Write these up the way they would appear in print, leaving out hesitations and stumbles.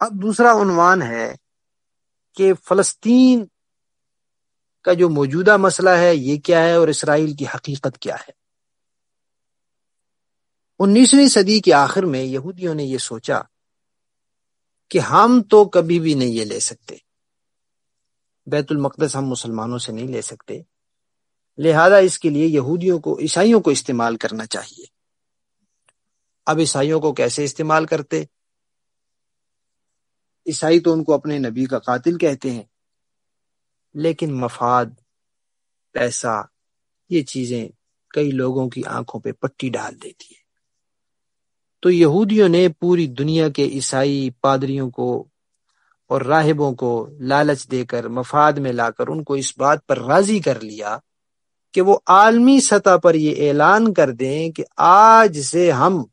اب دوسرا عنوان ہے کہ فلسطین کا جو موجودہ مسئلہ ہے یہ کیا ہے اور اسرائیل کی حقیقت کیا ہے۔ 19ویں صدی کے آخر میں یہودیوں نے یہ سوچا کہ ہم تو کبھی بھی نہیں یہ لے سکتے، بیت المقدس ہم مسلمانوں سے نہیں لے سکتے، لہذا اس کے لیے عیسائیوں کو استعمال کرنا چاہیے۔ اب عیسائیوں کو کیسے استعمال کرتے؟ عیسائی تو ان کو اپنے نبی کا قاتل کہتے ہیں، لیکن مفاد، پیسہ، یہ چیزیں کئی لوگوں کی آنکھوں پہ پٹی ڈال دیتی ہے۔ تو یہودیوں نے پوری دنیا کے عیسائی پادریوں کو اور راہبوں کو لالچ دے کر، مفاد میں لا کر ان کو اس بات پر راضی کر لیا کہ وہ عالمی سطح پر یہ اعلان کر دیں کہ آج سے ہم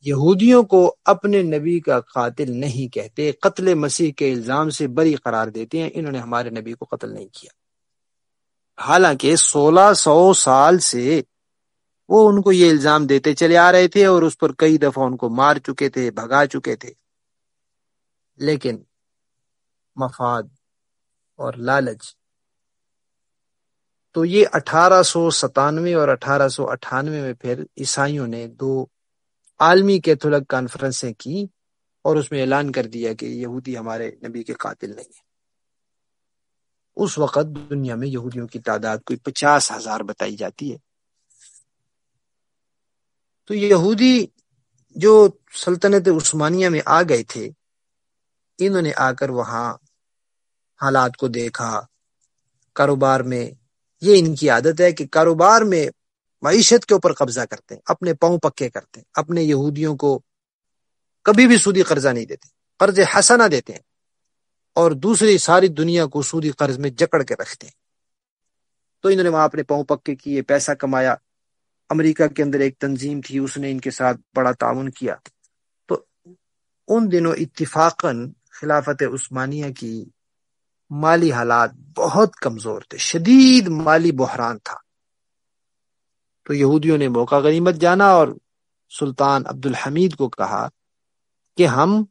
یہودیوں کو اپنے نبی کا قاتل نہیں کہتے، قتل مسیح کے الزام سے بری قرار دیتے ہیں، انہوں نے ہمارے نبی کو قتل نہیں کیا۔ حالانکہ 1600 سال سے وہ ان کو یہ الزام دیتے چلے آ رہے تھے اور اس پر کئی دفعہ ان کو مار چکے تھے، بھگا چکے تھے، لیکن مفاد اور لالچ۔ تو یہ 1897 اور 1898 میں پھر عیسائیوں نے 2 عالمی کیتھولک کانفرنسیں کی اور اس میں اعلان کر دیا کہ یہودی ہمارے نبی کے قاتل نہیں ہیں۔ اس وقت دنیا میں یہودیوں کی تعداد کوئی 50,000 بتائی جاتی ہے۔ تو یہودی جو سلطنت عثمانیہ میں آ گئے تھے، انہوں نے آ کر وہاں حالات کو دیکھا، کاروبار میں یہ ان کی عادت ہے کہ کاروبار میں معیشت کے اوپر قبضہ کرتے ہیں، اپنے پاؤں پکے کرتے ہیں، اپنے یہودیوں کو کبھی بھی سودی قرضہ نہیں دیتے، قرض حسنہ دیتے ہیں، اور دوسری ساری دنیا کو سودی قرض میں جکڑ کے رکھتے ہیں۔ تو انہوں نے وہاں اپنے پاؤں پکے کیے، پیسہ کمایا۔ امریکہ کے اندر ایک تنظیم تھی، اس نے ان کے ساتھ بڑا تعاون کیا۔ تو ان دنوں اتفاقاً خلافت عثمانیہ کی مالی حالات بہت کمزور تھے، شدید مالی بحران تھا۔ تو یہودیوں نے موقع غنیمت جانا اور سلطان عبدالحمید کو کہا کہ ہم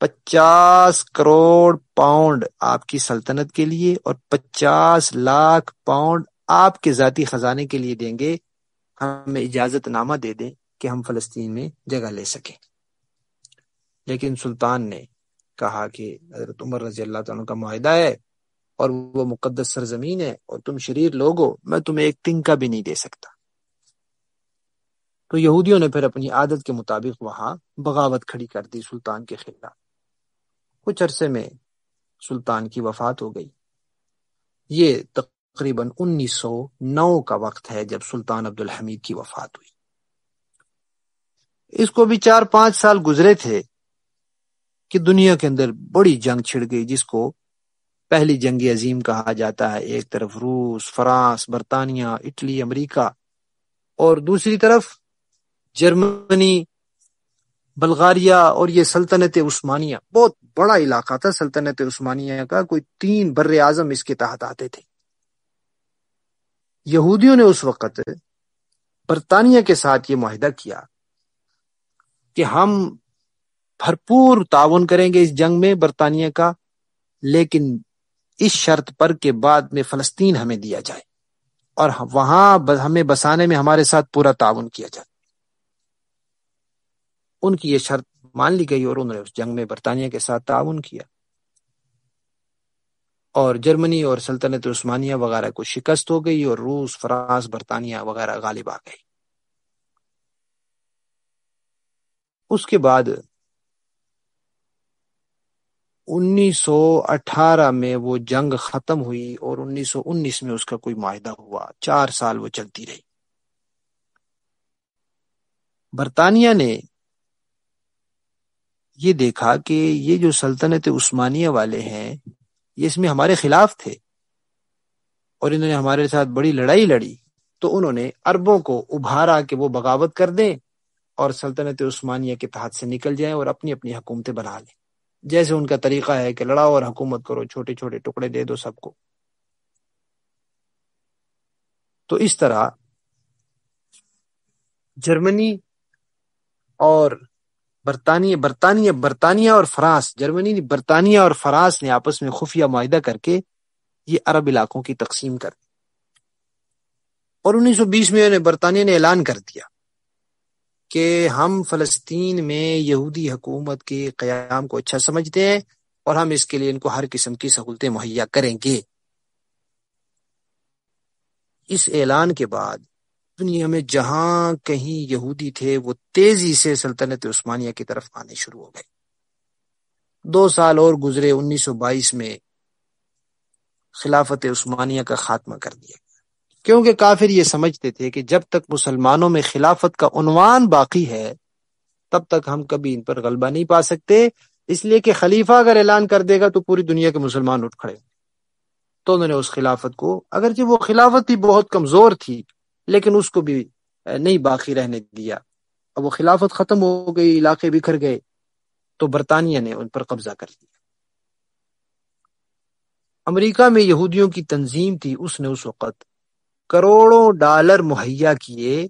50 کروڑ پاؤنڈ آپ کی سلطنت کے لیے اور 50 لاکھ پاؤنڈ آپ کے ذاتی خزانے کے لیے دیں گے، ہمیں اجازت نامہ دے دیں کہ ہم فلسطین میں جگہ لے سکیں۔ لیکن سلطان نے کہا کہ حضرت عمر رضی اللہ تعالیٰ کا معاہدہ ہے اور وہ مقدس سرزمین ہے اور تم شریر لوگ ہو، میں تمہیں ایک تنکا بھی نہیں دے سکتا۔ تو یہودیوں نے پھر اپنی عادت کے مطابق وہاں بغاوت کھڑی کر دی سلطان کے خلاف۔ کچھ عرصے میں سلطان کی وفات ہو گئی۔ یہ تقریباً 1909 کا وقت ہے جب سلطان عبدالحمید کی وفات ہوئی۔ اس کو بھی 4-5 سال گزرے تھے کہ دنیا کے اندر بڑی جنگ چھڑ گئی، جس کو پہلی جنگ عظیم کہا جاتا ہے۔ ایک طرف روس، فرانس، برطانیہ، اٹلی، امریکہ، اور دوسری طرف جرمنی، بلغاریہ اور یہ سلطنت عثمانیہ۔ بہت بڑا علاقہ تھا سلطنت عثمانیہ کا، کوئی 3 بر اعظم اس کے تحت آتے تھے۔ یہودیوں نے اس وقت برطانیہ کے ساتھ یہ معاہدہ کیا کہ ہم بھرپور تعاون کریں گے اس جنگ میں برطانیہ کا، لیکن اس شرط پر کہ بعد میں فلسطین ہمیں دیا جائے اور وہاں ہمیں بسانے میں ہمارے ساتھ پورا تعاون کیا جائے۔ ان کی یہ شرط مان لی گئی اور انہوں نے اس جنگ میں برطانیہ کے ساتھ تعاون کیا، اور جرمنی اور سلطنت عثمانیہ وغیرہ کو شکست ہو گئی اور روس، فرانس، برطانیہ وغیرہ غالب آ گئی۔ اس کے بعد 1918 میں وہ جنگ ختم ہوئی اور 1919 میں اس کا کوئی معاہدہ ہوا۔ 4 سال وہ چلتی رہی۔ برطانیہ نے یہ دیکھا کہ یہ جو سلطنت عثمانیہ والے ہیں یہ اس میں ہمارے خلاف تھے اور انہوں نے ہمارے ساتھ بڑی لڑائی لڑی، تو انہوں نے عربوں کو ابھارا کہ وہ بغاوت کر دیں اور سلطنت عثمانیہ کے تحت سے نکل جائیں اور اپنی اپنی حکومتیں بنا لیں۔ جیسے ان کا طریقہ ہے کہ لڑاؤ اور حکومت کرو، چھوٹے چھوٹے ٹکڑے دے دو سب کو۔ تو اس طرح جرمنی اور برطانیہ اور فرانس، جرمنی نہیں، برطانیہ اور فرانس نے آپس میں خفیہ معاہدہ کر کے یہ عرب علاقوں کی تقسیم کر دی۔ اور 1920 میں برطانیہ نے اعلان کر دیا کہ ہم فلسطین میں یہودی حکومت کے قیام کو اچھا سمجھتے ہیں اور ہم اس کے لیے ان کو ہر قسم کی سہولتیں مہیا کریں گے۔ اس اعلان کے بعد دنیا میں جہاں کہیں یہودی تھے وہ تیزی سے سلطنت عثمانیہ کی طرف آنے شروع ہو گئے۔ 2 سال اور گزرے، 1922 میں خلافت عثمانیہ کا خاتمہ کر دیا، کیونکہ کافر یہ سمجھتے تھے کہ جب تک مسلمانوں میں خلافت کا عنوان باقی ہے تب تک ہم کبھی ان پر غلبہ نہیں پا سکتے، اس لیے کہ خلیفہ اگر اعلان کر دے گا تو پوری دنیا کے مسلمان اٹھ کھڑے۔ تو انہوں نے اس خلافت کو، اگرچہ وہ خلافت بھی بہت کمزور تھی لیکن اس کو بھی نہیں باقی رہنے دیا۔ اب وہ خلافت ختم ہو گئی، علاقے بکھر گئے، تو برطانیہ نے ان پر قبضہ کر لیا۔ امریکہ میں یہودیوں کی تنظیم تھی، اس نے اس وقت کروڑوں ڈالر مہیا کیے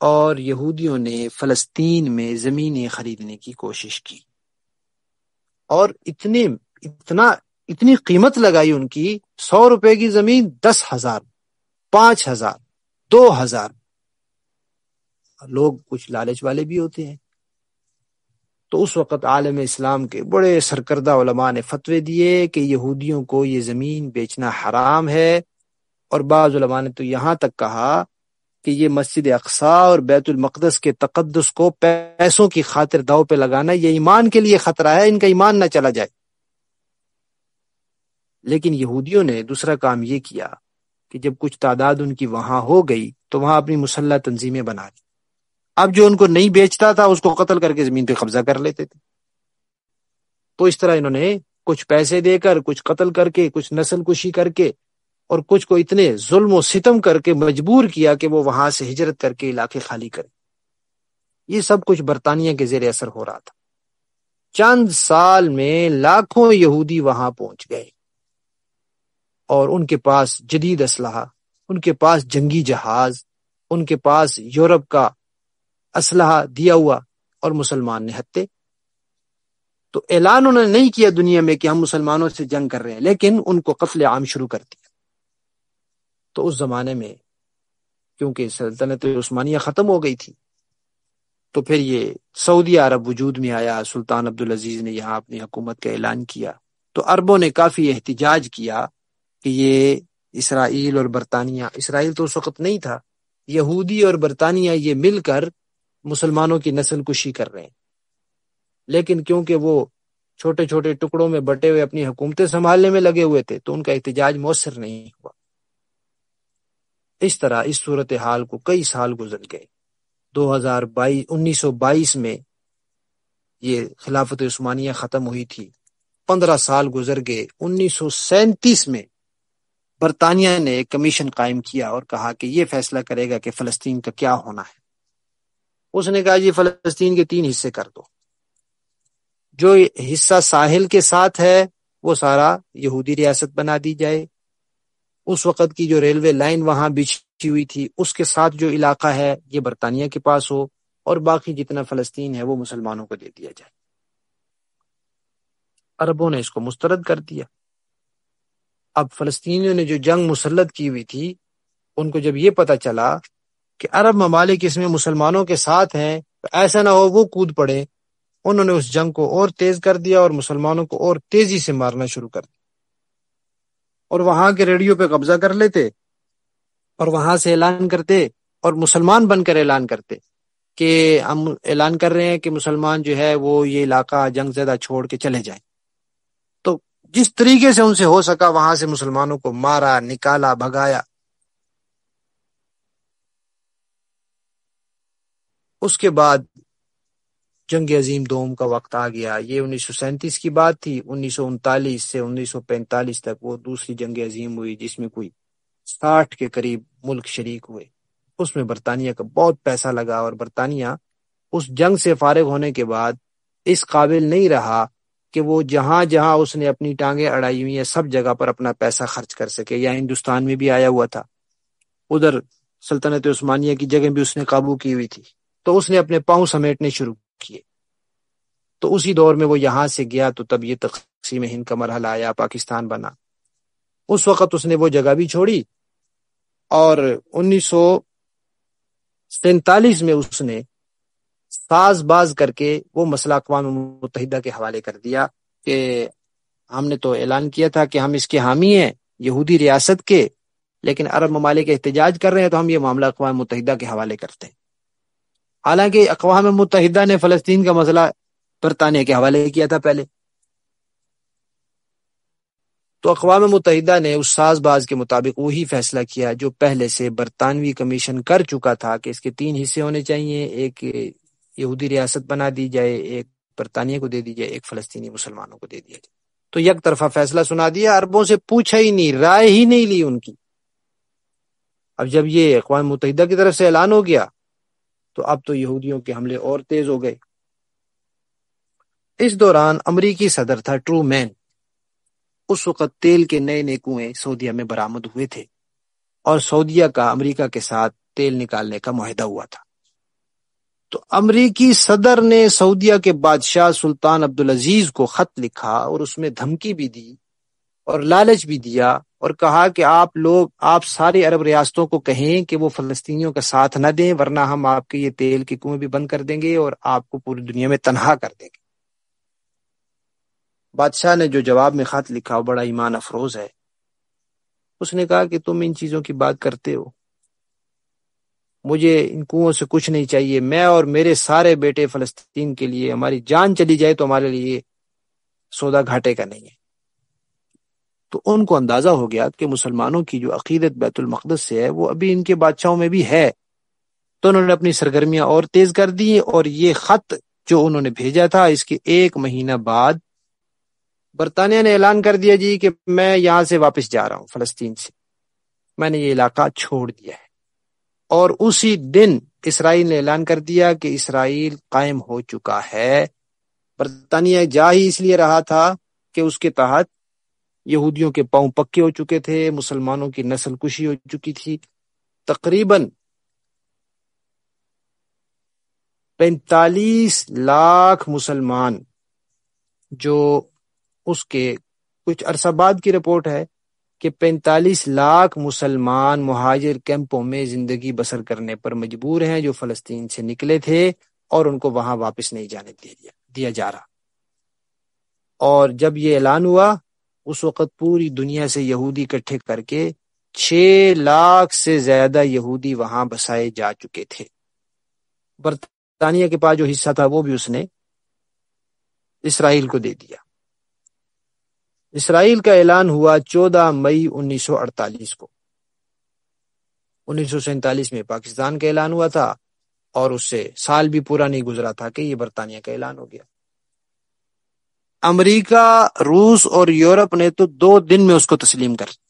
اور یہودیوں نے فلسطین میں زمینیں خریدنے کی کوشش کی، اور اتنی قیمت لگائی ان کی، 100 روپے کی زمین 10,000، 5,000، 2,000۔ لوگ کچھ لالچ والے بھی ہوتے ہیں، تو اس وقت عالم اسلام کے بڑے سرکردہ علماء نے فتوے دیے کہ یہودیوں کو یہ زمین بیچنا حرام ہے، اور بعض علماء نے تو یہاں تک کہا کہ یہ مسجد اقصی اور بیت المقدس کے تقدس کو پیسوں کی خاطر داؤ پہ لگانا، یہ ایمان کے لیے خطرہ ہے، ان کا ایمان نہ چلا جائے۔ لیکن یہودیوں نے دوسرا کام یہ کیا کہ جب کچھ تعداد ان کی وہاں ہو گئی تو وہاں اپنی مسلح تنظیمیں بنا لی۔ اب جو ان کو نہیں بیچتا تھا اس کو قتل کر کے زمین پہ قبضہ کر لیتے تھے۔ تو اس طرح انہوں نے کچھ پیسے دے کر، کچھ قتل کر کے، کچھ نسل کشی کر کے، اور کچھ کو اتنے ظلم و ستم کر کے مجبور کیا کہ وہ وہاں سے ہجرت کر کے علاقے خالی کرے۔ یہ سب کچھ برطانیہ کے زیر اثر ہو رہا تھا۔ چند سال میں لاکھوں یہودی وہاں پہنچ گئے، اور ان کے پاس جدید اسلحہ، ان کے پاس جنگی جہاز، ان کے پاس یورپ کا اسلحہ دیا ہوا، اور مسلمان نہتے۔ تو اعلان انہوں نے نہیں کیا دنیا میں کہ ہم مسلمانوں سے جنگ کر رہے ہیں، لیکن ان کو قتل عام شروع کر دیا۔ تو اس زمانے میں کیونکہ سلطنت عثمانیہ ختم ہو گئی تھی، تو پھر یہ سعودی عرب وجود میں آیا، سلطان عبدالعزیز نے یہاں اپنی حکومت کا اعلان کیا، تو عربوں نے کافی احتجاج کیا کہ یہ اسرائیل اور برطانیہ، اسرائیل تو اس وقت نہیں تھا، یہودی اور برطانیہ یہ مل کر مسلمانوں کی نسل کشی کر رہے ہیں۔ لیکن کیونکہ وہ چھوٹے چھوٹے ٹکڑوں میں بٹے ہوئے اپنی حکومتیں سنبھالنے میں لگے ہوئے تھے تو ان کا احتجاج مؤثر نہیں ہوا۔ اس طرح اس صورتحال کو کئی سال گزر گئے۔ 1922 میں یہ خلافت عثمانیہ ختم ہوئی تھی، 15 سال گزر گئے۔ 1937 میں برطانیہ نے ایک کمیشن قائم کیا اور کہا کہ یہ فیصلہ کرے گا کہ فلسطین کا کیا ہونا ہے۔ اس نے کہا یہ فلسطین کے 3 حصے کر دو، جو حصہ ساحل کے ساتھ ہے وہ سارا یہودی ریاست بنا دی جائے، اس وقت کی جو ریلوے لائن وہاں بچھی ہوئی تھی اس کے ساتھ جو علاقہ ہے یہ برطانیہ کے پاس ہو، اور باقی جتنا فلسطین ہے وہ مسلمانوں کو دے دیا جائے۔ عربوں نے اس کو مسترد کر دیا۔ اب فلسطینیوں نے جو جنگ مسلط کی ہوئی تھی، ان کو جب یہ پتہ چلا کہ عرب ممالک اس میں مسلمانوں کے ساتھ ہیں تو ایسا نہ ہو وہ کود پڑے، انہوں نے اس جنگ کو اور تیز کر دیا اور مسلمانوں کو اور تیزی سے مارنا شروع کر دیا، اور وہاں کے ریڈیو پہ قبضہ کر لیتے اور وہاں سے اعلان کرتے، اور مسلمان بن کر اعلان کرتے کہ ہم اعلان کر رہے ہیں کہ مسلمان جو ہے وہ یہ علاقہ جنگ زدہ چھوڑ کے چلے جائیں۔ تو جس طریقے سے ان سے ہو سکا وہاں سے مسلمانوں کو مارا، نکالا، بھگایا۔ اس کے بعد جنگ عظیم دوم کا وقت آ گیا۔ یہ 1937 کی بات تھی۔ 1939 سے 1945 تک وہ دوسری جنگ عظیم ہوئی جس میں کوئی 60 کے قریب ملک شریک ہوئے۔ اس میں برطانیہ کا بہت پیسہ لگا، اور برطانیہ اس جنگ سے فارغ ہونے کے بعد اس قابل نہیں رہا کہ وہ جہاں جہاں اس نے اپنی ٹانگیں اڑائی ہوئی ہیں سب جگہ پر اپنا پیسہ خرچ کر سکے۔ یا ہندوستان میں بھی آیا ہوا تھا، ادھر سلطنت عثمانیہ کی جگہ بھی اس نے قابو کی ہوئی تھی، تو اس نے اپنے پاؤں سمیٹنے شروع کیے۔ تو اسی دور میں وہ یہاں سے گیا تو تب یہ تقسیم ہند کا مرحلہ آیا، پاکستان بنا۔ اس وقت اس نے وہ جگہ بھی چھوڑی، اور 1947 میں اس نے ساز باز کر کے وہ مسئلہ اقوام متحدہ کے حوالے کر دیا کہ ہم نے تو اعلان کیا تھا کہ ہم اس کے حامی ہیں یہودی ریاست کے، لیکن عرب ممالک احتجاج کر رہے ہیں تو ہم یہ معاملہ اقوام متحدہ کے حوالے کرتے ہیں۔ حالانکہ اقوام متحدہ نے فلسطین کا مسئلہ برطانیہ کے حوالے کیا تھا پہلے۔ تو اقوام متحدہ نے اس ساز باز کے مطابق وہی فیصلہ کیا جو پہلے سے برطانوی کمیشن کر چکا تھا کہ اس کے 3 حصے ہونے چاہیے، ایک یہودی ریاست بنا دی جائے، ایک برطانیہ کو دے دی جائے، ایک فلسطینی مسلمانوں کو دے دیا جائے۔ تو یک طرفہ فیصلہ سنا دیا، عربوں سے پوچھا ہی نہیں، رائے ہی نہیں لی ان کی۔ اب جب یہ اقوام متحدہ کی طرف سے اعلان ہو گیا تو اب تو یہودیوں کے حملے اور تیز ہو گئے۔ اس دوران امریکی صدر تھا ٹرو مین۔ اس وقت تیل کے نئے نئے کنویں سعودیہ میں برآمد ہوئے تھے، اور سعودیہ کا امریکہ کے ساتھ تیل نکالنے کا معاہدہ ہوا تھا۔ تو امریکی صدر نے سعودیہ کے بادشاہ سلطان عبدالعزیز کو خط لکھا، اور اس میں دھمکی بھی دی اور لالچ بھی دیا، اور کہا کہ آپ سارے عرب ریاستوں کو کہیں کہ وہ فلسطینیوں کا ساتھ نہ دیں، ورنہ ہم آپ کے یہ تیل کے کنویں بھی بند کر دیں گے اور آپ کو پوری دنیا میں تنہا کر دیں گے۔ بادشاہ نے جو جواب میں خط لکھا وہ بڑا ایمان افروز ہے۔ اس نے کہا کہ تم ان چیزوں کی بات کرتے ہو، مجھے ان کنووں سے کچھ نہیں چاہیے، میں اور میرے سارے بیٹے فلسطین کے لیے ہماری جان چلی جائے تو ہمارے لیے سودا گھاٹے کا نہیں ہے۔ تو ان کو اندازہ ہو گیا کہ مسلمانوں کی جو عقیدت بیت المقدس سے ہے وہ ابھی ان کے بادشاہوں میں بھی ہے، تو انہوں نے اپنی سرگرمیاں اور تیز کر دی، اور یہ خط جو انہوں نے بھیجا تھا اس کے 1 مہینہ بعد برطانیہ نے اعلان کر دیا جی کہ میں یہاں سے واپس جا رہا ہوں، فلسطین سے میں نے یہ علاقہ چھوڑ دیا ہے۔ اور اسی دن اسرائیل نے اعلان کر دیا کہ اسرائیل قائم ہو چکا ہے۔ برطانیہ جا ہی اس لیے رہا تھا کہ اس کے تحت یہودیوں کے پاؤں پکے ہو چکے تھے، مسلمانوں کی نسل کشی ہو چکی تھی۔ تقریباً 45 لاکھ مسلمان، جو اس کے کچھ عرصہ بعد کی رپورٹ ہے کہ 45 لاکھ مسلمان مہاجر کیمپوں میں زندگی بسر کرنے پر مجبور ہیں، جو فلسطین سے نکلے تھے اور ان کو وہاں واپس نہیں جانے دیا جا رہا۔ اور جب یہ اعلان ہوا اس وقت پوری دنیا سے یہودی اکٹھے کر کے 6 لاکھ سے زیادہ یہودی وہاں بسائے جا چکے تھے۔ برطانیہ کے پاس جو حصہ تھا وہ بھی اس نے اسرائیل کو دے دیا۔ اسرائیل کا اعلان ہوا 14 مئی 1948 کو۔ 1947 میں پاکستان کا اعلان ہوا تھا، اور اس سے سال بھی پورا نہیں گزرا تھا کہ یہ برطانیہ کا اعلان ہو گیا۔ امریکہ، روس اور یورپ نے تو 2 دن میں اس کو تسلیم کر دیا۔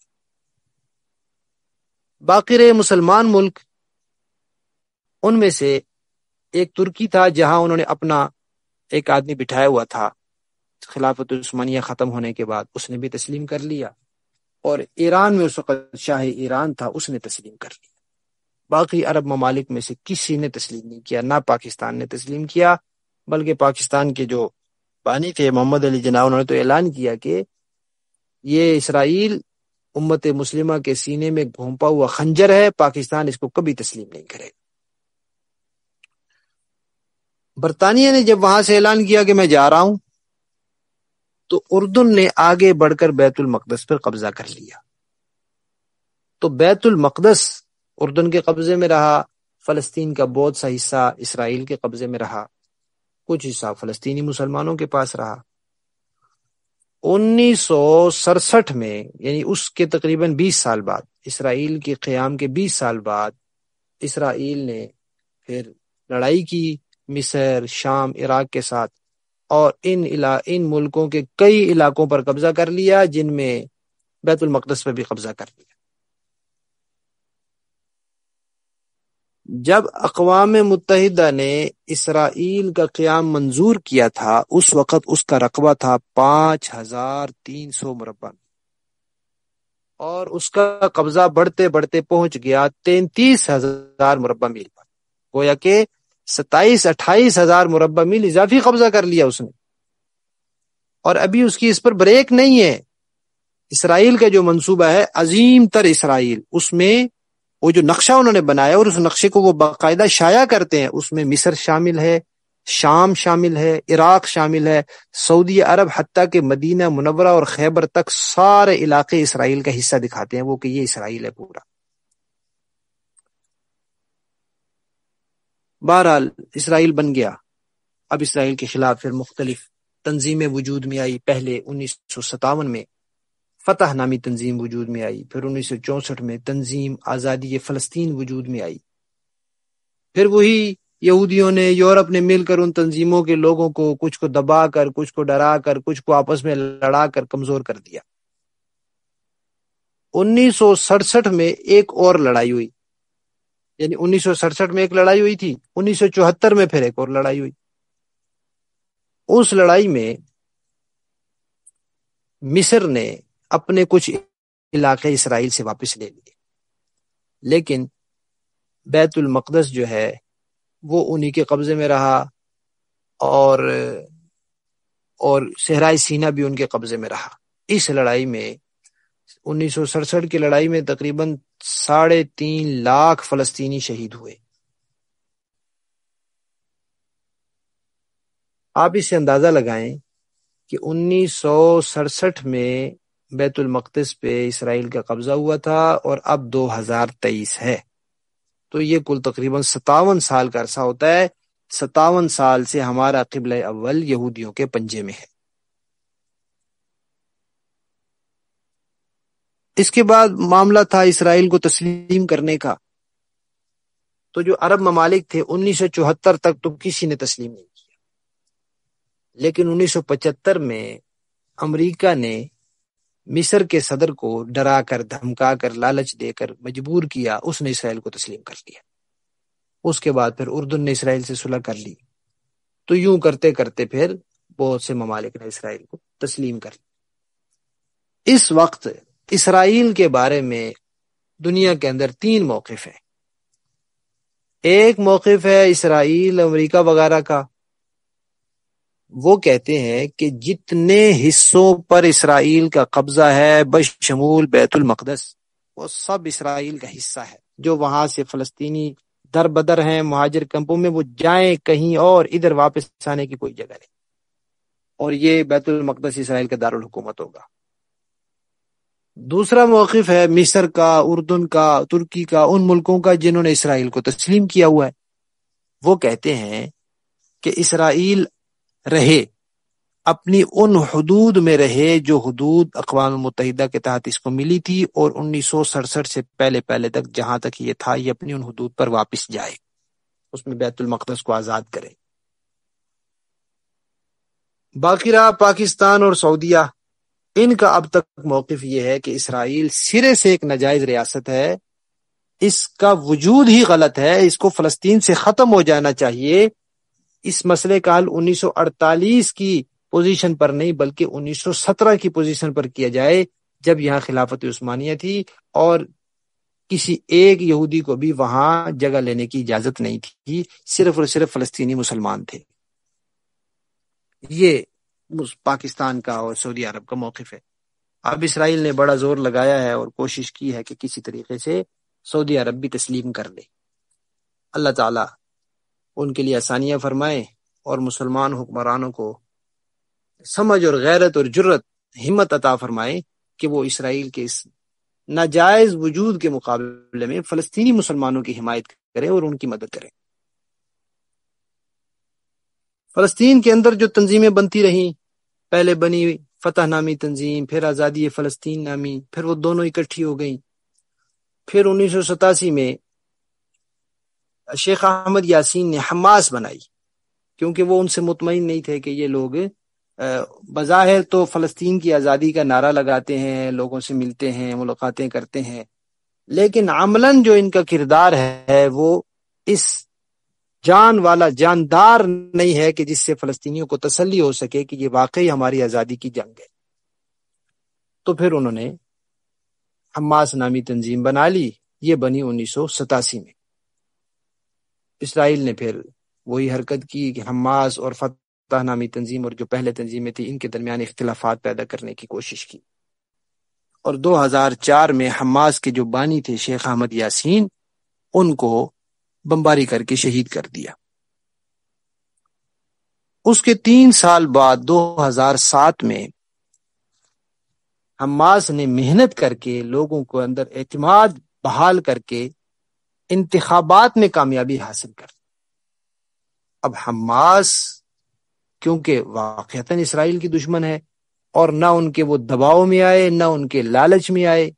باقی رہے مسلمان ملک، ان میں سے ایک ترکی تھا جہاں انہوں نے اپنا ایک آدمی بٹھایا ہوا تھا، خلافت عثمانیہ ختم ہونے کے بعد اس نے بھی تسلیم کر لیا، اور ایران میں اس وقت شاہ ایران تھا، اس نے تسلیم کر لیا۔ باقی عرب ممالک میں سے کسی نے تسلیم نہیں کیا، نہ پاکستان نے تسلیم کیا، بلکہ پاکستان کے جو بانی تھے محمد علی جناح، انہوں نے تو اعلان کیا کہ یہ اسرائیل امت مسلمہ کے سینے میں گھونپا ہوا خنجر ہے، پاکستان اس کو کبھی تسلیم نہیں کرے گا۔ برطانیہ نے جب وہاں سے اعلان کیا کہ میں جا رہا ہوں، تو اردن نے آگے بڑھ کر بیت المقدس پر قبضہ کر لیا۔ تو بیت المقدس اردن کے قبضے میں رہا، فلسطین کا بہت سا حصہ اسرائیل کے قبضے میں رہا، کچھ حصہ فلسطینی مسلمانوں کے پاس رہا۔ 1967 میں، یعنی اس کے تقریباً 20 سال بعد، اسرائیل کے قیام کے 20 سال بعد، اسرائیل نے پھر لڑائی کی مصر، شام، عراق کے ساتھ، اور ان ملکوں کے کئی علاقوں پر قبضہ کر لیا، جن میں بیت المقدس پر بھی قبضہ کر لیا۔ جب اقوام متحدہ نے اسرائیل کا قیام منظور کیا تھا، اس وقت اس کا رقبہ تھا 5300 مربع میل، اور اس کا قبضہ بڑھتے بڑھتے پہنچ گیا 33,000 مربع میل پر، گویا کہ 27-28 ہزار مربع میل اضافی قبضہ کر لیا اس نے۔ اور ابھی اس کی اس پر بریک نہیں ہے۔ اسرائیل کا جو منصوبہ ہے عظیم تر اسرائیل، اس میں وہ جو نقشہ انہوں نے بنایا اور اس نقشے کو وہ باقاعدہ شائع کرتے ہیں، اس میں مصر شامل ہے، شام شامل ہے، عراق شامل ہے، سعودی عرب، حتیٰ کہ مدینہ منورہ اور خیبر تک سارے علاقے اسرائیل کا حصہ دکھاتے ہیں وہ کہ یہ اسرائیل ہے پورا۔ بہرحال اسرائیل بن گیا۔ اب اسرائیل کے خلاف پھر مختلف تنظیمیں وجود میں آئی۔ پہلے 1957 میں فتح نامی تنظیم وجود میں آئی، پھر 1964 میں تنظیم آزادی فلسطین وجود میں آئی، پھر وہی یہودیوں نے، یورپ نے مل کر ان تنظیموں کے لوگوں کو کچھ کو دبا کر، کچھ کو ڈرا کر، کچھ کو آپس میں لڑا کر کمزور کر دیا۔ 1967 میں ایک اور لڑائی ہوئی، یعنی 1967 میں ایک لڑائی ہوئی تھی، 1974 میں پھر ایک اور لڑائی ہوئی۔ اس لڑائی میں مصر نے اپنے کچھ علاقے اسرائیل سے واپس لے لیے، لیکن بیت المقدس جو ہے وہ انہی کے قبضے میں رہا، اور صحرائے سینا بھی ان کے قبضے میں رہا۔ اس لڑائی میں 1967 کی لڑائی میں تقریباً 3.5 لاکھ فلسطینی شہید ہوئے۔ آپ اس سے اندازہ لگائیں کہ 1967 میں بیت المقدس پہ اسرائیل کا قبضہ ہوا تھا اور اب 2023 ہے، تو یہ کل تقریباً 57 سال کا عرصہ ہوتا ہے۔ 57 سال سے ہمارا قبلہ اول یہودیوں کے پنجے میں ہے۔ اس کے بعد معاملہ تھا اسرائیل کو تسلیم کرنے کا، تو جو عرب ممالک تھے 1974 تک تو کسی نے تسلیم نہیں کیا، لیکن 1975 میں امریکہ نے مصر کے صدر کو ڈرا کر، دھمکا کر، لالچ دے کر مجبور کیا، اس نے اسرائیل کو تسلیم کر لیا۔ اس کے بعد پھر اردن نے اسرائیل سے صلح کر لی، تو یوں کرتے کرتے پھر بہت سے ممالک نے اسرائیل کو تسلیم کر لیا۔ اس وقت اسرائیل کے بارے میں دنیا کے اندر 3 موقف ہیں۔ ایک موقف ہے اسرائیل، امریکہ وغیرہ کا، وہ کہتے ہیں کہ جتنے حصوں پر اسرائیل کا قبضہ ہے بشمول بیت المقدس، وہ سب اسرائیل کا حصہ ہے۔ جو وہاں سے فلسطینی در بدر ہیں مہاجر کیمپوں میں، وہ جائیں کہیں اور، ادھر واپس آنے کی کوئی جگہ نہیں، اور یہ بیت المقدس اسرائیل کا دارالحکومت ہوگا۔ دوسرا موقف ہے مصر کا، اردن کا، ترکی کا، ان ملکوں کا جنہوں نے اسرائیل کو تسلیم کیا ہوا ہے۔ وہ کہتے ہیں کہ اسرائیل رہے، اپنی ان حدود میں رہے جو حدود اقوام متحدہ کے تحت اس کو ملی تھی، اور 1967 سے پہلے تک جہاں تک یہ تھا، یہ اپنی ان حدود پر واپس جائے، اس میں بیت المقدس کو آزاد کرے۔ باقی رہا پاکستان اور سعودیہ، ان کا اب تک موقف یہ ہے کہ اسرائیل سرے سے ایک ناجائز ریاست ہے، اس کا وجود ہی غلط ہے، اس کو فلسطین سے ختم ہو جانا چاہیے۔ اس مسئلے کا حل 1948 کی پوزیشن پر نہیں بلکہ 1917 کی پوزیشن پر کیا جائے، جب یہاں خلافت عثمانیہ تھی اور کسی ایک یہودی کو بھی وہاں جگہ لینے کی اجازت نہیں تھی، صرف اور صرف فلسطینی مسلمان تھے۔ یہ پاکستان کا اور سعودی عرب کا موقف ہے۔ اب اسرائیل نے بڑا زور لگایا ہے اور کوشش کی ہے کہ کسی طریقے سے سعودی عرب بھی تسلیم کر لے۔ اللہ تعالیٰ ان کے لیے آسانیاں فرمائے اور مسلمان حکمرانوں کو سمجھ اور غیرت اور جرت، ہمت عطا فرمائے کہ وہ اسرائیل کے اس ناجائز وجود کے مقابلے میں فلسطینی مسلمانوں کی حمایت کریں اور ان کی مدد کریں۔ فلسطین کے اندر جو تنظیمیں بنتی رہیں، پہلے بنی فتح نامی تنظیم، پھر آزادی فلسطین نامی، پھر وہ دونوں اکٹھی ہو گئیں۔ پھر 1987 میں شیخ احمد یاسین نے حماس بنائی، کیونکہ وہ ان سے مطمئن نہیں تھے کہ یہ لوگ بظاہر تو فلسطین کی آزادی کا نعرہ لگاتے ہیں، لوگوں سے ملتے ہیں، ملاقاتیں کرتے ہیں، لیکن عملاً جو ان کا کردار ہے وہ اس جان والا، جاندار نہیں ہے کہ جس سے فلسطینیوں کو تسلی ہو سکے کہ یہ واقعی ہماری آزادی کی جنگ ہے۔ تو پھر انہوں نے حماس نامی تنظیم بنا لی، یہ بنی 1987 میں۔ اسرائیل نے پھر وہی حرکت کی کہ حماس اور فتح فتح نامی تنظیم اور جو پہلے تنظیمیں تھیں ان کے درمیان اختلافات پیدا کرنے کی کوشش کی، اور 2004 میں حماس کے جو بانی تھے شیخ احمد یاسین، ان کو بمباری کر کے شہید کر دیا۔ اس کے 3 سال بعد 2007 میں حماس نے محنت کر کے لوگوں کو اندر اعتماد بحال کر کے انتخابات میں کامیابی حاصل کر۔ اب حماس کیونکہ واقعتاً اسرائیل کی دشمن ہے، اور نہ ان کے وہ دباؤ میں آئے نہ ان کے لالچ میں آئے،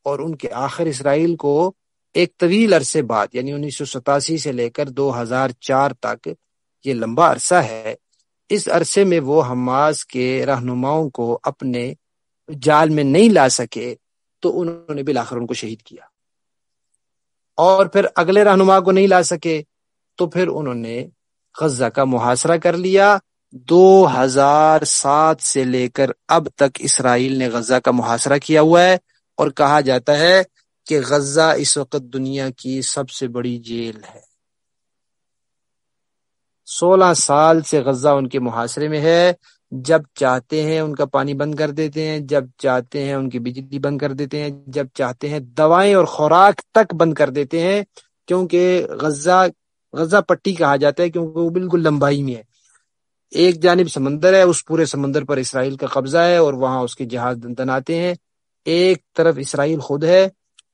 اور ان کے آخر اسرائیل کو ایک طویل عرصے بعد یعنی 1987 سے لے کر 2004 تک، یہ لمبا عرصہ ہے، اس عرصے میں وہ حماس کے رہنماؤں کو اپنے جال میں نہیں لا سکے، تو انہوں نے بالآخر ان کو شہید کیا، اور پھر اگلے رہنما کو نہیں لا سکے تو پھر انہوں نے غزہ کا محاصرہ کر لیا۔ 2007 سے لے کر اب تک اسرائیل نے غزہ کا محاصرہ کیا ہوا ہے، اور کہا جاتا ہے کہ غزہ اس وقت دنیا کی سب سے بڑی جیل ہے۔ 16 سال سے غزہ ان کے محاصرے میں ہے، جب چاہتے ہیں ان کا پانی بند کر دیتے ہیں، جب چاہتے ہیں ان کی بجلی بند کر دیتے ہیں، جب چاہتے ہیں دوائیں اور خوراک تک بند کر دیتے ہیں، کیونکہ غزہ پٹی کہا جاتا ہے کیونکہ وہ بالکل لمبائی میں ہے۔ ایک جانب سمندر ہے، اس پورے سمندر پر اسرائیل کا قبضہ ہے اور وہاں اس کے جہاز دناتے ہیں، ایک طرف اسرائیل خود ہے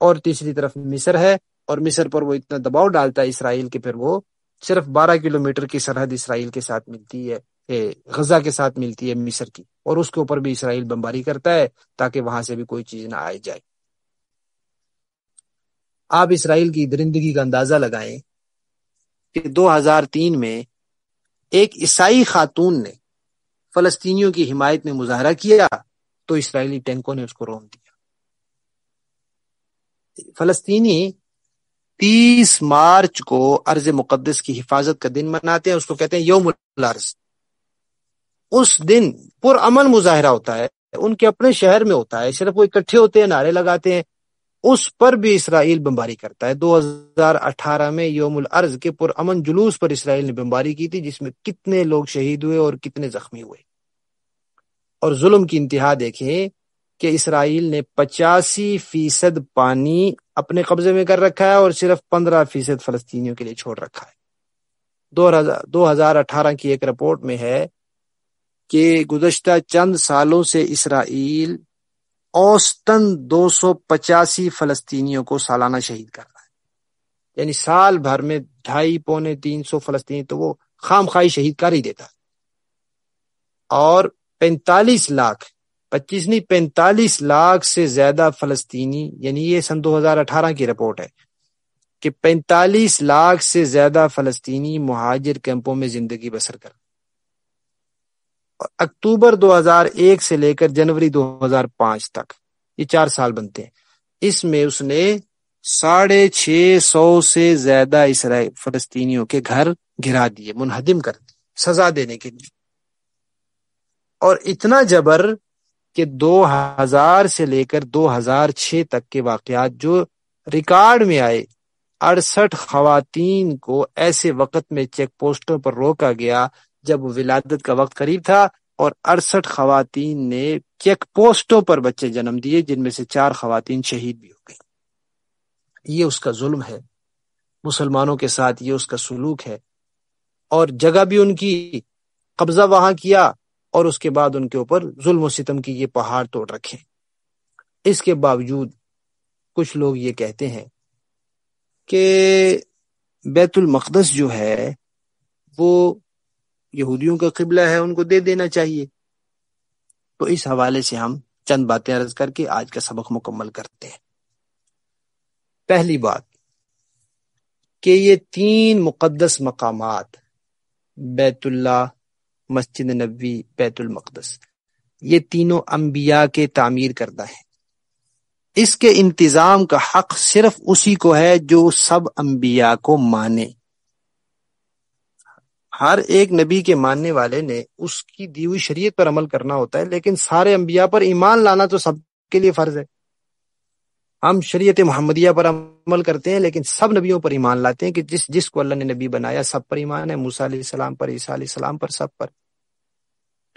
اور تیسری طرف مصر ہے، اور مصر پر وہ اتنا دباؤ ڈالتا ہے اسرائیل کے پھر وہ صرف 12 کلومیٹر کی سرحد اسرائیل کے ساتھ ملتی ہے، غزہ کے ساتھ ملتی ہے مصر کی، اور اس کے اوپر بھی اسرائیل بمباری کرتا ہے تاکہ وہاں سے بھی کوئی چیز نہ آئے جائے۔ آپ اسرائیل کی درندگی کا اندازہ لگائیں کہ 2003 میں ایک عیسائی خاتون نے فلسطینیوں کی حمایت میں مظاہرہ کیا تو اسرائیلی ٹینکوں نے اس کو روک دیا۔ فلسطینی 30 مارچ کو ارض مقدس کی حفاظت کا دن مناتے ہیں، اس کو کہتے ہیں یوم الارض۔ اس دن پرامن مظاہرہ ہوتا ہے، ان کے اپنے شہر میں ہوتا ہے، صرف وہ اکٹھے ہوتے ہیں، نعرے لگاتے ہیں، اس پر بھی اسرائیل بمباری کرتا ہے۔ 2018 میں یوم الارض کے پرامن جلوس پر اسرائیل نے بمباری کی تھی، جس میں کتنے لوگ شہید ہوئے اور کتنے زخمی ہوئے۔ اور ظلم کی انتہا دیکھیں کہ اسرائیل نے 85% پانی اپنے قبضے میں کر رکھا ہے اور صرف 15% فلسطینیوں کے لیے چھوڑ رکھا ہے۔ 2018 کی ایک رپورٹ میں ہے کہ گزشتہ چند سالوں سے اسرائیل اوسطاً 285 فلسطینیوں کو سالانہ شہید کر رہا ہے، یعنی سال بھر میں 250-300 فلسطینی تو وہ خام خواہی شہید کر ہی دیتا ہے۔ اور 45 لاکھ 25 نہیں 45 لاکھ سے زیادہ فلسطینی، یعنی یہ سن 2018 کی رپورٹ ہے کہ 45 لاکھ سے زیادہ فلسطینی مہاجر کیمپوں میں زندگی بسر کر۔ اور اکتوبر 2001 سے لے کر جنوری 2005 تک، یہ 4 سال بنتے ہیں، اس میں اس نے 650 سے زیادہ فلسطینیوں کے گھر گرا دیے، منہدم کر دیے سزا دینے کے لیے۔ اور اتنا جبر کہ 2000 سے لے کر 2006 تک کے واقعات جو ریکارڈ میں آئے، 68 خواتین کو ایسے وقت میں چیک پوسٹوں پر روکا گیا جب ولادت کا وقت قریب تھا، اور 68 خواتین نے چیک پوسٹوں پر بچے جنم دیے، جن میں سے 4 خواتین شہید بھی ہو گئی۔ یہ اس کا ظلم ہے، مسلمانوں کے ساتھ یہ اس کا سلوک ہے، اور جگہ بھی ان کی قبضہ وہاں کیا، اور اس کے بعد ان کے اوپر ظلم و ستم کی یہ پہاڑ توڑ رکھے۔ اس کے باوجود کچھ لوگ یہ کہتے ہیں کہ بیت المقدس جو ہے وہ یہودیوں کا قبلہ ہے، ان کو دے دینا چاہیے۔ تو اس حوالے سے ہم چند باتیں عرض کر کے آج کا سبق مکمل کرتے ہیں۔ پہلی بات کہ یہ 3 مقدس مقامات، بیت اللہ، مسجد نبوی، بیت المقدس، یہ تینوں انبیاء کے تعمیر کردہ ہیں۔ اس کے انتظام کا حق صرف اسی کو ہے جو سب انبیاء کو مانے۔ ہر ایک نبی کے ماننے والے نے اس کی دی ہوئی شریعت پر عمل کرنا ہوتا ہے، لیکن سارے انبیاء پر ایمان لانا تو سب کے لیے فرض ہے۔ ہم شریعت محمدیہ پر عمل کرتے ہیں لیکن سب نبیوں پر ایمان لاتے ہیں کہ جس کو اللہ نے نبی بنایا سب پر ایمان ہے، موسیٰ علیہ السلام پر، عیسیٰ علیہ السلام پر، سب پر۔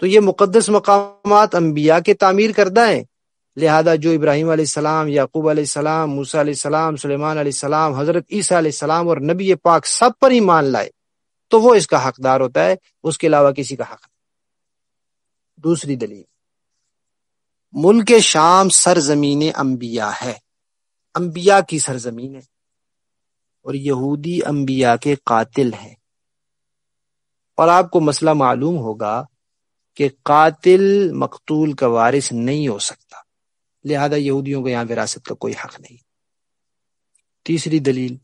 تو یہ مقدس مقامات انبیاء کے تعمیر کردہ ہیں، لہذا جو ابراہیم علیہ السلام، یعقوب علیہ السلام، موسیٰ علیہ السلام، سلیمان علیہ السلام، حضرت عیسیٰ علیہ السلام اور نبی پاک سب پر ایمان لائے تو وہ اس کا حقدار ہوتا ہے، اس کے علاوہ کسی کا حق نہیں۔ دوسری دلیل، ملک شام سرزمین انبیاء ہے، انبیاء کی سرزمین ہے، اور یہودی انبیاء کے قاتل ہیں، اور آپ کو مسئلہ معلوم ہوگا کہ قاتل مقتول کا وارث نہیں ہو سکتا، لہذا یہودیوں کو یہاں وراثت کا کوئی حق نہیں۔ تیسری دلیل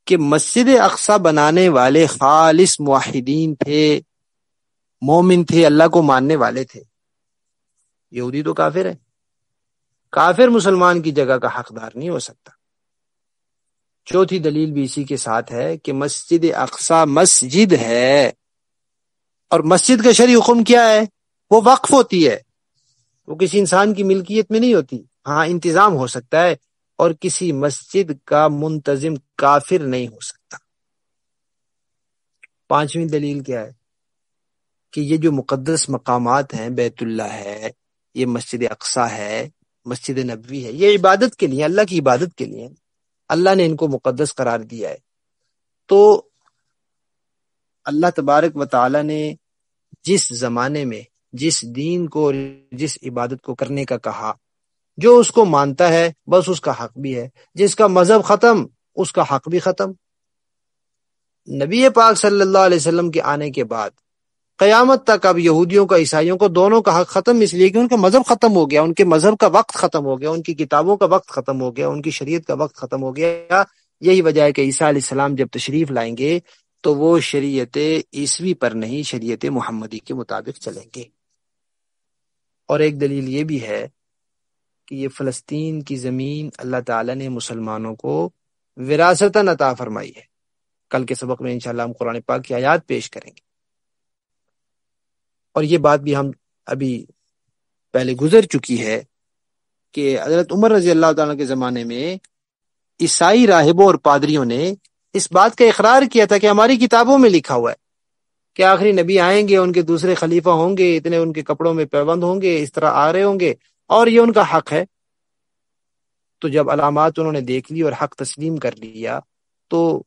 کہ مسجد اقصی بنانے والے خالص موحدین تھے، مومن تھے، اللہ کو ماننے والے تھے، یہودی تو کافر ہے، کافر مسلمان کی جگہ کا حقدار نہیں ہو سکتا۔ چوتھی دلیل بھی اسی کے ساتھ ہے کہ مسجد اقصی مسجد ہے، اور مسجد کا شرعی حکم کیا ہے؟ وہ وقف ہوتی ہے، وہ کسی انسان کی ملکیت میں نہیں ہوتی، ہاں انتظام ہو سکتا ہے، اور کسی مسجد کا منتظم کافر نہیں ہو سکتا۔ پانچویں دلیل کیا ہے؟ کہ یہ جو مقدس مقامات ہیں، بیت اللہ ہے، یہ مسجد اقصی ہے، مسجد نبوی ہے، یہ عبادت کے لیے، اللہ کی عبادت کے لیے اللہ نے ان کو مقدس قرار دیا ہے۔ تو اللہ تبارک و تعالی نے جس زمانے میں جس دین کو، جس عبادت کو کرنے کا کہا، جو اس کو مانتا ہے بس اس کا حق بھی ہے، جس کا مذہب ختم اس کا حق بھی ختم۔ نبی پاک صلی اللہ علیہ وسلم کے آنے کے بعد قیامت تک اب یہودیوں کا، عیسائیوں کو، دونوں کا حق ختم، اس لیے کہ ان کا مذہب ختم ہو گیا، ان کے مذہب کا وقت ختم ہو گیا، ان کی کتابوں کا وقت ختم ہو گیا، ان کی شریعت کا وقت ختم ہو گیا۔ یہی وجہ ہے کہ عیسیٰ علیہ السلام جب تشریف لائیں گے تو وہ شریعت عیسوی پر نہیں، شریعت محمدی کے مطابق چلیں گے۔ اور ایک دلیل یہ بھی ہے کہ یہ فلسطین کی زمین اللہ تعالیٰ نے مسلمانوں کو وراثتاً عطا فرمائی ہے۔ کل کے سبق میں انشاءاللہ ہم قرآن پاک کی آیات پیش کریں گے، اور یہ بات بھی ہم ابھی پہلے گزر چکی ہے کہ حضرت عمر رضی اللہ تعالیٰ کے زمانے میں عیسائی راہبوں اور پادریوں نے اس بات کا اقرار کیا تھا کہ ہماری کتابوں میں لکھا ہوا ہے کہ آخری نبی آئیں گے، ان کے دوسرے خلیفہ ہوں گے، اتنے ان کے کپڑوں میں پیوند ہوں گے، اس طرح آ رہے ہوں گے، اور یہ ان کا حق ہے۔ تو جب علامات انہوں نے دیکھ لی اور حق تسلیم کر لیا تو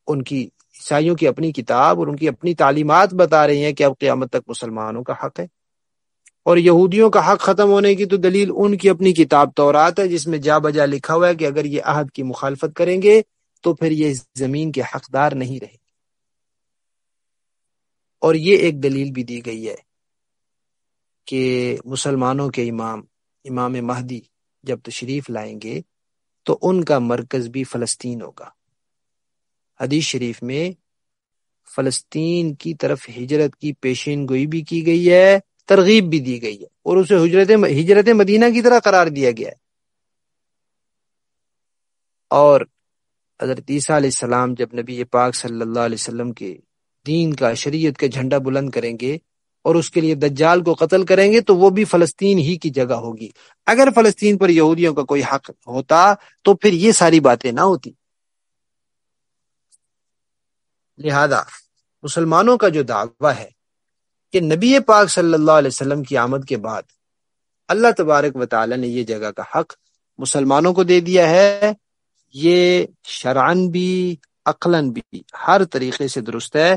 ان کی عیسائیوں کی اپنی کتاب اور ان کی اپنی تعلیمات بتا رہی ہیں کہ اب قیامت تک مسلمانوں کا حق ہے، اور یہودیوں کا حق ختم ہونے کی تو دلیل ان کی اپنی کتاب تورات ہے، جس میں جا بجا لکھا ہوا ہے کہ اگر یہ عہد کی مخالفت کریں گے تو پھر یہ زمین کے حقدار نہیں رہے۔ اور یہ ایک دلیل بھی دی گئی ہے کہ مسلمانوں کے امام مہدی جب تشریف لائیں گے تو ان کا مرکز بھی فلسطین ہوگا۔ حدیث شریف میں فلسطین کی طرف ہجرت کی پیشین گوئی بھی کی گئی ہے، ترغیب بھی دی گئی ہے، اور اسے ہجرت مدینہ کی طرح قرار دیا گیا ہے۔ اور حضرت عیسیٰ علیہ السلام جب نبی پاک صلی اللہ علیہ وسلم کے دین کا، شریعت کا جھنڈا بلند کریں گے اور اس کے لیے دجال کو قتل کریں گے تو وہ بھی فلسطین ہی کی جگہ ہوگی۔ اگر فلسطین پر یہودیوں کا کوئی حق ہوتا تو پھر یہ ساری باتیں نہ ہوتی۔ لہذا مسلمانوں کا جو دعویٰ ہے کہ نبی پاک صلی اللہ علیہ وسلم کی آمد کے بعد اللہ تبارک و تعالی نے یہ جگہ کا حق مسلمانوں کو دے دیا ہے، یہ شرعاً بھی عقلاً بھی ہر طریقے سے درست ہے۔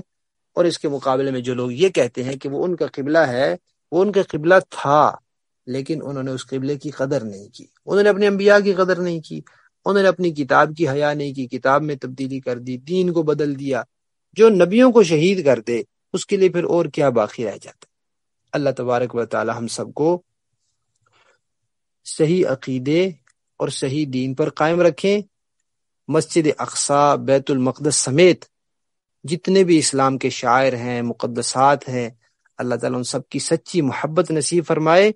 اور اس کے مقابلے میں جو لوگ یہ کہتے ہیں کہ وہ ان کا قبلہ ہے، وہ ان کا قبلہ تھا لیکن انہوں نے اس قبلے کی قدر نہیں کی، انہوں نے اپنے انبیاء کی قدر نہیں کی، انہوں نے اپنی کتاب کی حیا نہیں کی، کتاب میں تبدیلی کر دی، دین کو بدل دیا۔ جو نبیوں کو شہید کر دے اس کے لیے پھر اور کیا باقی رہ جاتا۔ اللہ تبارک و تعالی ہم سب کو صحیح عقیدے اور صحیح دین پر قائم رکھیں۔ مسجد اقصی، بیت المقدس سمیت جتنے بھی اسلام کے شاعر ہیں، مقدسات ہیں، اللہ تعالیٰ ان سب کی سچی محبت نصیب فرمائے،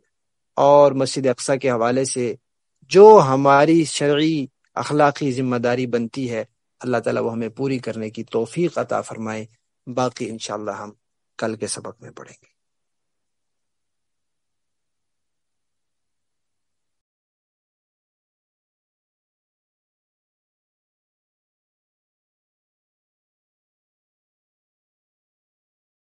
اور مسجد اقصی کے حوالے سے جو ہماری شرعی اخلاقی ذمہ داری بنتی ہے اللہ تعالیٰ وہ ہمیں پوری کرنے کی توفیق عطا فرمائے۔ باقی انشاءاللہ ہم کل کے سبق میں پڑھیں گے۔